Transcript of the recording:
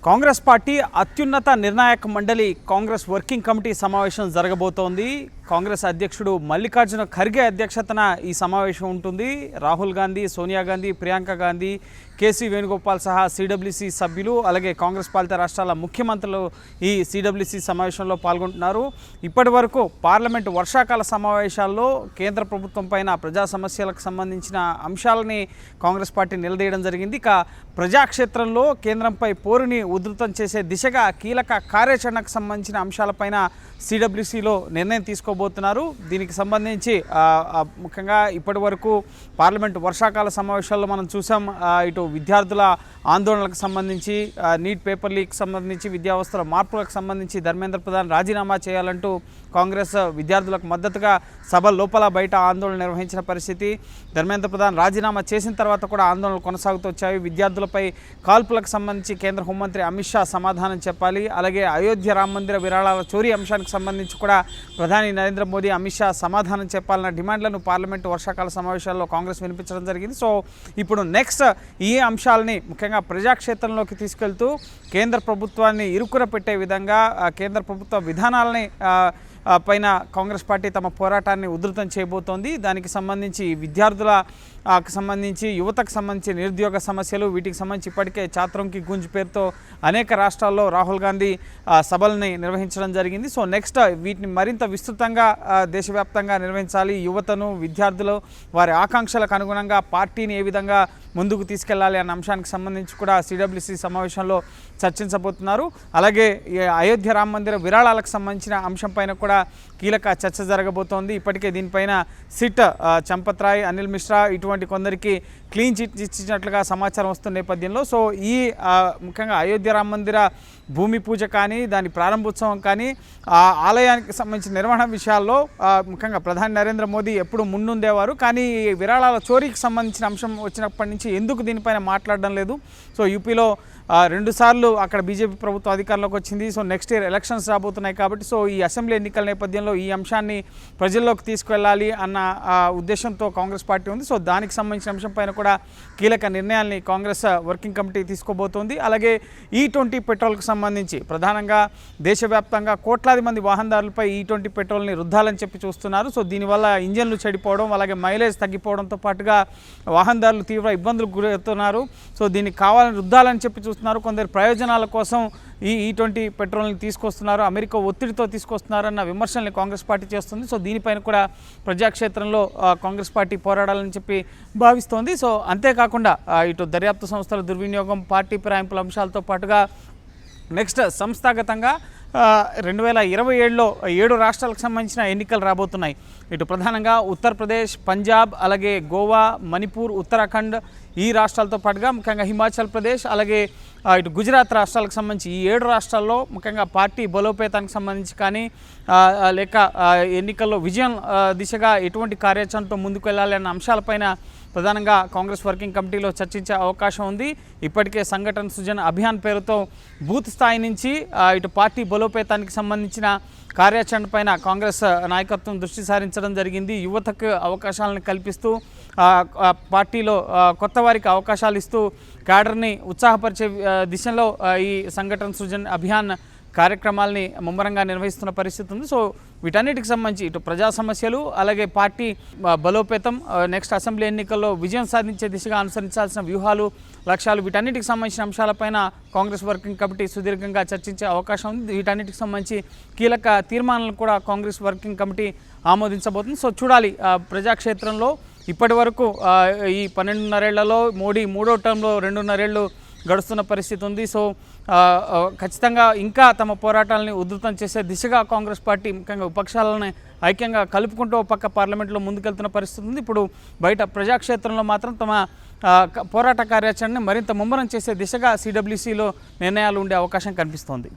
Congress party అత్యున్నత నిర్ణాయక మండలి Congress working committee సమావేశం జరగబోతోంది. కాంగ్రెస్ అధ్యక్షుడు మల్లికార్జున ఖర్గే అధ్యక్షతన ఈ సమావేశం ఉంటుంది. రాహుల్ గాంధీ, సోనియా గాంధీ, ప్రియాంక గాంధీ, కేసీ వేణుగోపాల్ సహా సిడబ్ల్యూసీ సభ్యులు అలాగే కాంగ్రెస్ పాలిత రాష్ట్రాల ముఖ్యమంత్రులు ఈ సిడబ్ల్యూసీ సమావేశంలో పాల్గొంటున్నారు. ఇప్పటి వరకు పార్లమెంటు వర్షాకాల సమావేశాల్లో కేంద్ర ప్రభుత్వం పైన ప్రజా సమస్యలకు సంబంధించిన అంశాలని కాంగ్రెస్ పార్టీ నిలదీయడం జరిగింది. ఇక ప్రజాక్షేత్రంలో కేంద్రంపై పోరుని ఉధృతం చేసే దిశగా కీలక కార్యాచరణకు సంబంధించిన అంశాలపైన సిడబ్ల్యూసీలో నిర్ణయం తీసుకోబోతున్నారు. దీనికి సంబంధించి ముఖ్యంగా ఇప్పటి వరకు పార్లమెంటు వర్షాకాల సమావేశాల్లో మనం చూసాం. ఇటు విద్యార్థుల ఆందోళనలకు సంబంధించి, నీట్ పేపర్ లీక్ సంబంధించి, విద్యావస్థల మార్పులకు సంబంధించి ధర్మేంద్ర ప్రధాన్ రాజీనామా చేయాలంటూ కాంగ్రెస్ విద్యార్థులకు మద్దతుగా సభ లోపల బయట ఆందోళన నిర్వహించిన పరిస్థితి. ధర్మేంద్ర ప్రధాన్ రాజీనామా చేసిన తర్వాత కూడా ఆందోళనలు కొనసాగుతూ వచ్చాయి. విద్యార్థులపై కాల్పులకు సంబంధించి కేంద్ర హోంమంత్రి అమిత్ షా సమాధానం చెప్పాలి. అలాగే అయోధ్య రామ మందిర విరాళాల చోరీ అంశానికి సంబంధించి కూడా ప్రధాని నరేంద్ర మోదీ, అమిత్ షా సమాధానం చెప్పాలన్న డిమాండ్లను పార్లమెంటు వర్షాకాల సమావేశాల్లో కాంగ్రెస్ వినిపించడం జరిగింది. సో ఇప్పుడు నెక్స్ట్ ఈ అంశాలని ముఖ్యంగా ప్రజాక్షేత్రంలోకి తీసుకెళ్తూ కేంద్ర ప్రభుత్వాన్ని ఇరుకున పెట్టే విధంగా కేంద్ర ప్రభుత్వ విధానాలని పైన కాంగ్రెస్ పార్టీ తమ పోరాటాన్ని ఉధృతం చేయబోతోంది. దానికి సంబంధించి విద్యార్థులకు సంబంధించి, యువతకు సంబంధించి నిరుద్యోగ సమస్యలు, వీటికి సంబంధించి ఇప్పటికే ఛాత్రంకి గుంజ్ పేరుతో అనేక రాష్ట్రాల్లో రాహుల్ గాంధీ సభల్ని నిర్వహించడం జరిగింది. సో నెక్స్ట్ వీటిని మరింత విస్తృతంగా దేశవ్యాప్తంగా నిర్వహించాలి. యువతను, విద్యార్థులు వారి ఆకాంక్షలకు అనుగుణంగా పార్టీని ఏ విధంగా ముందుకు తీసుకెళ్లాలి అన్న అంశానికి సంబంధించి కూడా సిడబ్ల్యూసీ సమావేశంలో చర్చించబోతున్నారు. అలాగే అయోధ్య రామ మందిర విరాళాలకు సంబంధించిన అంశం పైన కూడా కీలక చర్చ జరగబోతోంది. ఇప్పటికే దీనిపైన సిట్ చంపత్ రాయ్, అనిల్ మిశ్రా ఇటువంటి కొందరికి క్లీన్ చిట్ ఇచ్చినట్లుగా సమాచారం వస్తున్న నేపథ్యంలో సో ఈ ముఖ్యంగా అయోధ్య రామ మందిర భూమి పూజ కానీ, దాని ప్రారంభోత్సవం కానీ, ఆ ఆలయానికి సంబంధించిన నిర్వహణ విషయాల్లో ముఖ్యంగా ప్రధాని నరేంద్ర మోదీ ఎప్పుడు ముందుండేవారు. కానీ విరాళాల చోరీకి సంబంధించిన అంశం వచ్చినప్పటి నుంచి ఎందుకు దీనిపైన మాట్లాడడం లేదు? సో యూపీలో 2 సార్లు అక్కడ బీజేపీ ప్రభుత్వం అధికారంలోకి వచ్చింది. సో నెక్స్ట్ ఇయర్ ఎలక్షన్స్ రాబోతున్నాయి కాబట్టి సో ఈ అసెంబ్లీ ఎన్నికల నేపథ్యంలో ఈ అంశాన్ని ప్రజల్లోకి తీసుకువెళ్ళాలి అన్న ఉద్దేశంతో కాంగ్రెస్ పార్టీ ఉంది. సో దానికి సంబంధించిన అంశం పైన కూడా కీలక నిర్ణయాల్ని కాంగ్రెస్ వర్కింగ్ కమిటీ తీసుకోబోతోంది. అలాగే E20 పెట్రోల్కి సంబంధించి ప్రధానంగా దేశవ్యాప్తంగా కోట్లాది మంది వాహనదారులపై E20 పెట్రోల్ని రుద్దాలని చెప్పి చూస్తున్నారు. సో దీనివల్ల ఇంజన్లు చెడిపోవడం, అలాగే మైలేజ్ తగ్గిపోవడంతో పాటుగా వాహనదారులు తీవ్ర ఇబ్బందులకు గురవుతున్నారు. సో దీనికి కావాలని రుద్దాలని చెప్పి చూస్తున్నారు. కొందరు ప్రయోజనాల కోసం ఈ E20 పెట్రోల్ని తీసుకొస్తున్నారు, అమెరికా ఒత్తిడితో తీసుకొస్తున్నారన్న విమర్శల్ని కాంగ్రెస్ పార్టీ చేస్తుంది. సో దీనిపైన కూడా ప్రజాక్షేత్రంలో కాంగ్రెస్ పార్టీ పోరాడాలని చెప్పి భావిస్తోంది. సో అంతేకాకుండా ఇటు దర్యాప్తు సంస్థల దుర్వినియోగం, పార్టీ ఫిరాయింపుల అంశాలతో పాటుగా నెక్స్ట్ సంస్థాగతంగా 2027లో 7 రాష్ట్రాలకు సంబంధించిన ఎన్నికలు రాబోతున్నాయి. ఇటు ప్రధానంగా ఉత్తరప్రదేశ్, పంజాబ్, అలాగే గోవా, మణిపూర్, ఉత్తరాఖండ్ ఈ రాష్ట్రాలతో పాటుగా ముఖ్యంగా హిమాచల్ ప్రదేశ్, అలాగే ఇటు గుజరాత్ రాష్ట్రాలకు సంబంధించి ఈ 7 రాష్ట్రాల్లో ముఖ్యంగా పార్టీ బలోపేతానికి సంబంధించి కానీ లేక ఎన్నికల్లో విజయం దిశగా ఎటువంటి కార్యాచరణతో ముందుకు వెళ్ళాలి అన్న అంశాలపైన ప్రధానంగా కాంగ్రెస్ వర్కింగ్ కమిటీలో చర్చించే అవకాశం ఉంది. ఇప్పటికే సంఘటన సృజన అభియాన్ పేరుతో బూత్ స్థాయి నుంచి ఇటు పార్టీ బలోపేతానికి సంబంధించిన కార్యాచరణ పైన కాంగ్రెస్ నాయకత్వం దృష్టి సారించడం జరిగింది. యువతకు అవకాశాలను కల్పిస్తూ పార్టీలో కొత్త వారికి అవకాశాలు ఇస్తూ క్యాడర్ని ఉత్సాహపరిచే దిశలో ఈ సంఘటన సృజన్ అభియాన్ కార్యక్రమాలని ముమ్మరంగా నిర్వహిస్తున్న పరిస్థితి ఉంది. సో వీటన్నిటికి సంబంధించి ఇటు ప్రజా సమస్యలు, అలాగే పార్టీ బలోపేతం, నెక్స్ట్ అసెంబ్లీ ఎన్నికల్లో విజయం సాధించే దిశగా అనుసరించాల్సిన వ్యూహాలు, లక్ష్యాలు, వీటన్నిటికి సంబంధించిన అంశాలపైన కాంగ్రెస్ వర్కింగ్ కమిటీ సుదీర్ఘంగా చర్చించే అవకాశం ఉంది. వీటన్నిటికి సంబంధించి కీలక తీర్మానాలను కూడా కాంగ్రెస్ వర్కింగ్ కమిటీ ఆమోదించబోతుంది. సో చూడాలి ప్రజాక్షేత్రంలో ఇప్పటి వరకు ఈ 12.5 ఏళ్లలో మోడీ 3వ టర్మ్లో 2.5 ఏళ్ళు గడుస్తున్న పరిస్థితి ఉంది. సో ఖచ్చితంగా ఇంకా తమ పోరాటాలని ఉధృతం చేసే దిశగా కాంగ్రెస్ పార్టీ ముఖ్యంగా విపక్షాలను ఐక్యంగా కలుపుకుంటూ పక్క పార్లమెంట్లో ముందుకెళ్తున్న పరిస్థితి ఉంది. ఇప్పుడు బయట ప్రజాక్షేత్రంలో మాత్రం తమ పోరాట కార్యాచరణని మరింత ముమ్మరం చేసే దిశగా సిడబ్ల్యూసీలో నిర్ణయాలు ఉండే అవకాశం కనిపిస్తోంది.